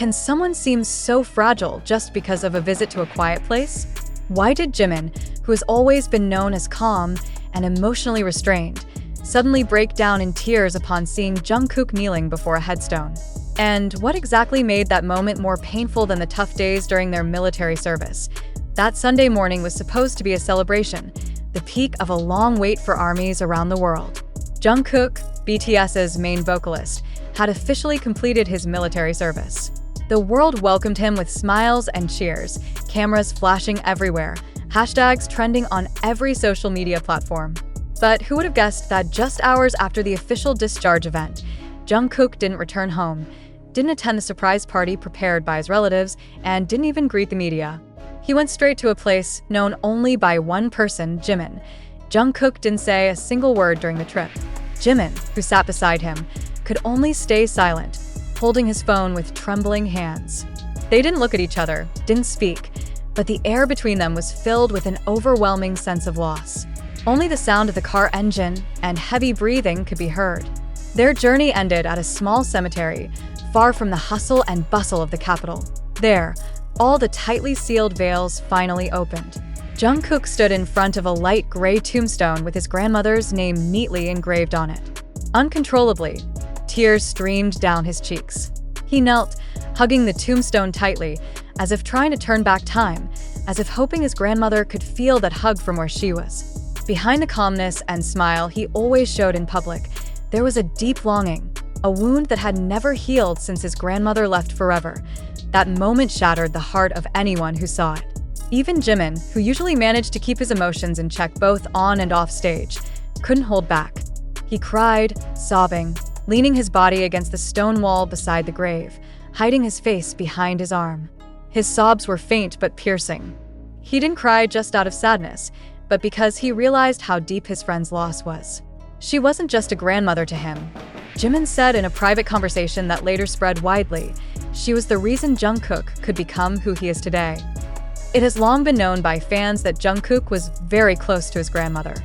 Can someone seem so fragile just because of a visit to a quiet place? Why did Jimin, who has always been known as calm and emotionally restrained, suddenly break down in tears upon seeing Jungkook kneeling before a headstone? And what exactly made that moment more painful than the tough days during their military service? That Sunday morning was supposed to be a celebration, the peak of a long wait for armies around the world. Jungkook, BTS's main vocalist, had officially completed his military service. The world welcomed him with smiles and cheers, cameras flashing everywhere, hashtags trending on every social media platform. But who would have guessed that just hours after the official discharge event, Jungkook didn't return home, didn't attend the surprise party prepared by his relatives, and didn't even greet the media. He went straight to a place known only by one person, Jimin. Jungkook didn't say a single word during the trip. Jimin, who sat beside him, could only stay silent, holding his phone with trembling hands. They didn't look at each other, didn't speak, but the air between them was filled with an overwhelming sense of loss. Only the sound of the car engine and heavy breathing could be heard. Their journey ended at a small cemetery, far from the hustle and bustle of the capital. There, all the tightly sealed veils finally opened. Jungkook stood in front of a light gray tombstone with his grandmother's name neatly engraved on it. Uncontrollably, tears streamed down his cheeks. He knelt, hugging the tombstone tightly, as if trying to turn back time, as if hoping his grandmother could feel that hug from where she was. Behind the calmness and smile he always showed in public, there was a deep longing, a wound that had never healed since his grandmother left forever. That moment shattered the heart of anyone who saw it. Even Jimin, who usually managed to keep his emotions in check both on and off stage, couldn't hold back. He cried, sobbing, leaning his body against the stone wall beside the grave, hiding his face behind his arm. His sobs were faint but piercing. He didn't cry just out of sadness, but because he realized how deep his friend's loss was. She wasn't just a grandmother to him. Jimin said in a private conversation that later spread widely, she was the reason Jungkook could become who he is today. It has long been known by fans that Jungkook was very close to his grandmother.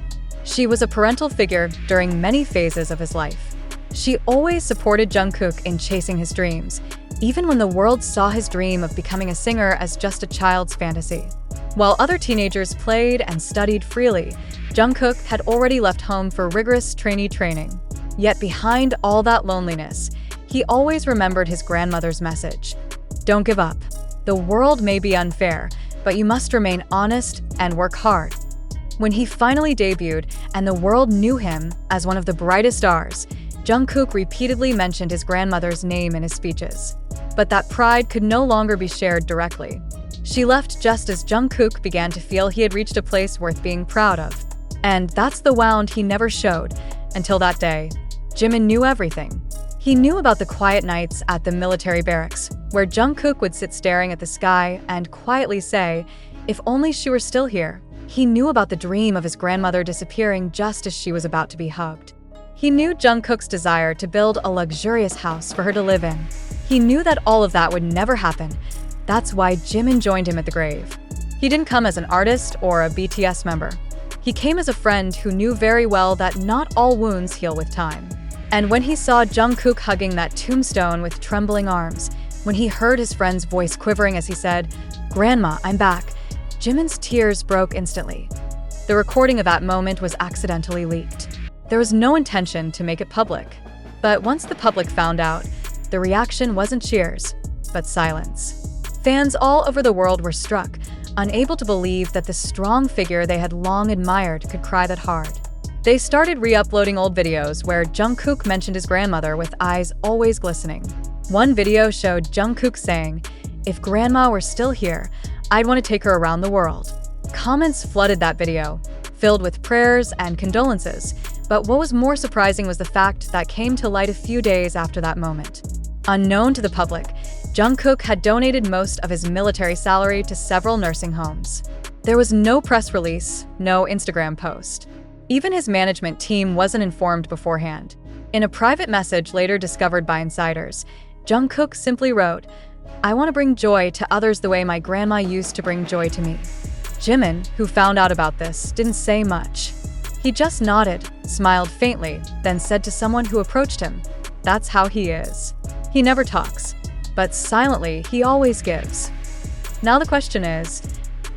She was a parental figure during many phases of his life. She always supported Jungkook in chasing his dreams, even when the world saw his dream of becoming a singer as just a child's fantasy. While other teenagers played and studied freely, Jungkook had already left home for rigorous trainee training. Yet behind all that loneliness, he always remembered his grandmother's message. Don't give up. The world may be unfair, but you must remain honest and work hard. When he finally debuted and the world knew him as one of the brightest stars, Jungkook repeatedly mentioned his grandmother's name in his speeches. But that pride could no longer be shared directly. She left just as Jungkook began to feel he had reached a place worth being proud of. And that's the wound he never showed until that day. Jimin knew everything. He knew about the quiet nights at the military barracks, where Jungkook would sit staring at the sky and quietly say, if only she were still here. He knew about the dream of his grandmother disappearing just as she was about to be hugged. He knew Jungkook's desire to build a luxurious house for her to live in. He knew that all of that would never happen. That's why Jimin joined him at the grave. He didn't come as an artist or a BTS member. He came as a friend who knew very well that not all wounds heal with time. And when he saw Jungkook hugging that tombstone with trembling arms, when he heard his friend's voice quivering as he said, "Grandma, I'm back," Jimin's tears broke instantly. The recording of that moment was accidentally leaked. There was no intention to make it public. But once the public found out, the reaction wasn't cheers, but silence. Fans all over the world were struck, unable to believe that the strong figure they had long admired could cry that hard. They started re-uploading old videos where Jungkook mentioned his grandmother with eyes always glistening. One video showed Jungkook saying, "If grandma were still here, I'd want to take her around the world." Comments flooded that video, filled with prayers and condolences, but what was more surprising was the fact that came to light a few days after that moment. Unknown to the public, Jungkook had donated most of his military salary to several nursing homes. There was no press release, no Instagram post. Even his management team wasn't informed beforehand. In a private message later discovered by insiders, Jungkook simply wrote, "I want to bring joy to others the way my grandma used to bring joy to me." Jimin, who found out about this, didn't say much. He just nodded, smiled faintly, then said to someone who approached him, "That's how he is. He never talks." but silently, he always gives. Now the question is,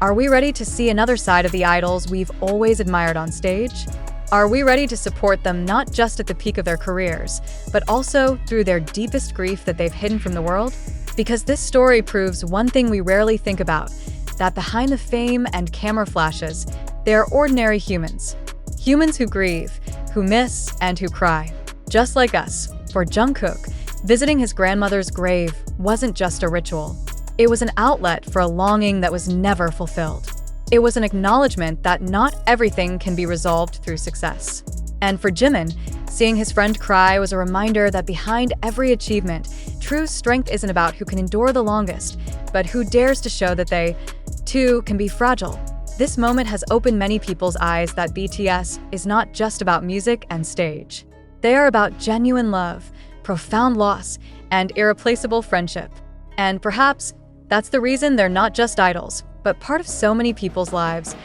are we ready to see another side of the idols we've always admired on stage? Are we ready to support them not just at the peak of their careers, but also through their deepest grief that they've hidden from the world? Because this story proves one thing we rarely think about, that behind the fame and camera flashes, they are ordinary humans. Humans who grieve, who miss, and who cry. Just like us, for Jungkook, visiting his grandmother's grave wasn't just a ritual. It was an outlet for a longing that was never fulfilled. It was an acknowledgement that not everything can be resolved through success. And for Jimin, seeing his friend cry was a reminder that behind every achievement, true strength isn't about who can endure the longest, but who dares to show that they, too, can be fragile. This moment has opened many people's eyes that BTS is not just about music and stage. They are about genuine love, profound loss, and irreplaceable friendship. And perhaps that's the reason they're not just idols, but part of so many people's lives.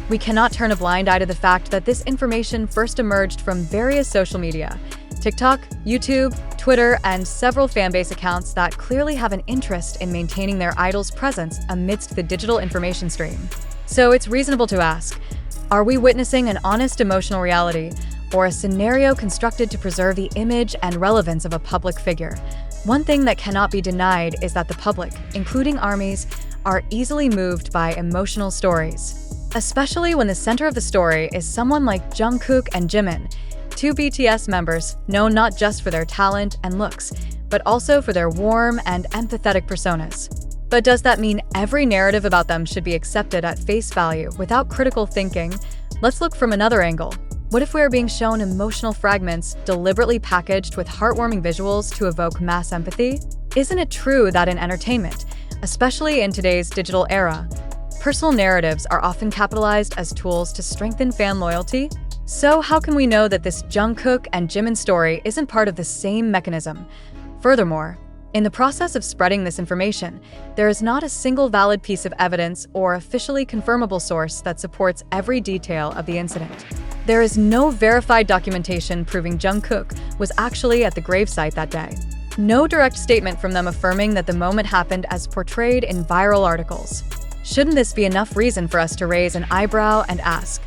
We cannot turn a blind eye to the fact that this information first emerged from various social media, TikTok, YouTube, Twitter, and several fanbase accounts that clearly have an interest in maintaining their idol's presence amidst the digital information stream. So it's reasonable to ask, are we witnessing an honest emotional reality, or a scenario constructed to preserve the image and relevance of a public figure? One thing that cannot be denied is that the public, including armies, are easily moved by emotional stories. Especially when the center of the story is someone like Jungkook and Jimin, two BTS members known not just for their talent and looks, but also for their warm and empathetic personas. But does that mean every narrative about them should be accepted at face value without critical thinking? Let's look from another angle. What if we are being shown emotional fragments deliberately packaged with heartwarming visuals to evoke mass empathy? Isn't it true that in entertainment, especially in today's digital era, personal narratives are often capitalized as tools to strengthen fan loyalty? So how can we know that this Jungkook and Jimin story isn't part of the same mechanism? Furthermore, in the process of spreading this information, there is not a single valid piece of evidence or officially confirmable source that supports every detail of the incident. There is no verified documentation proving Jungkook was actually at the gravesite that day. No direct statement from them affirming that the moment happened as portrayed in viral articles. Shouldn't this be enough reason for us to raise an eyebrow and ask,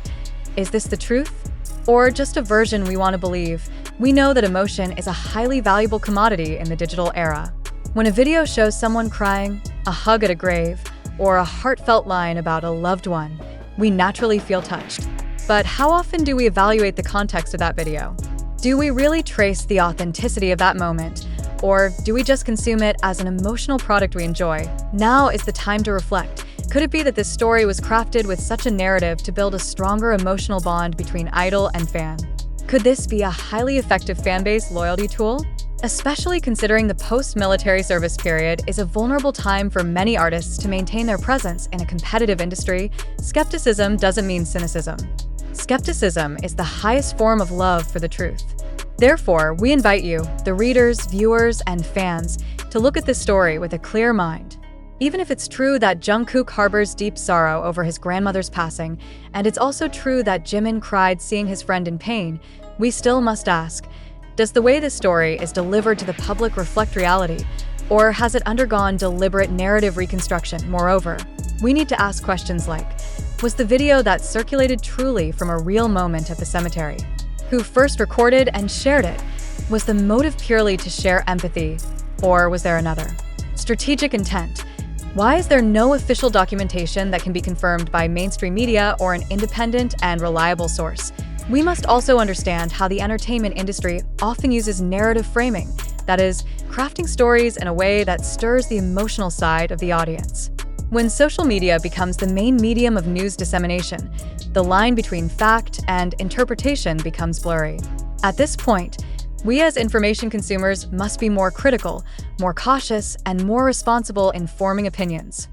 is this the truth? Or just a version we want to believe? We know that emotion is a highly valuable commodity in the digital era. When a video shows someone crying, a hug at a grave, or a heartfelt line about a loved one, we naturally feel touched. But how often do we evaluate the context of that video? Do we really trace the authenticity of that moment? Or do we just consume it as an emotional product we enjoy? Now is the time to reflect. Could it be that this story was crafted with such a narrative to build a stronger emotional bond between idol and fan? Could this be a highly effective fanbase loyalty tool? Especially considering the post-military service period is a vulnerable time for many artists to maintain their presence in a competitive industry, skepticism doesn't mean cynicism. Skepticism is the highest form of love for the truth. Therefore, we invite you, the readers, viewers, and fans, to look at this story with a clear mind. Even if it's true that Jungkook harbors deep sorrow over his grandmother's passing, and it's also true that Jimin cried seeing his friend in pain, we still must ask, does the way this story is delivered to the public reflect reality, or has it undergone deliberate narrative reconstruction? Moreover, we need to ask questions like, was the video that circulated truly from a real moment at the cemetery? Who first recorded and shared it? Was the motive purely to share empathy, or was there another? Strategic intent. Why is there no official documentation that can be confirmed by mainstream media or an independent and reliable source? We must also understand how the entertainment industry often uses narrative framing, that is, crafting stories in a way that stirs the emotional side of the audience. When social media becomes the main medium of news dissemination, the line between fact and interpretation becomes blurry. At this point, we as information consumers must be more critical, more cautious, and more responsible in forming opinions.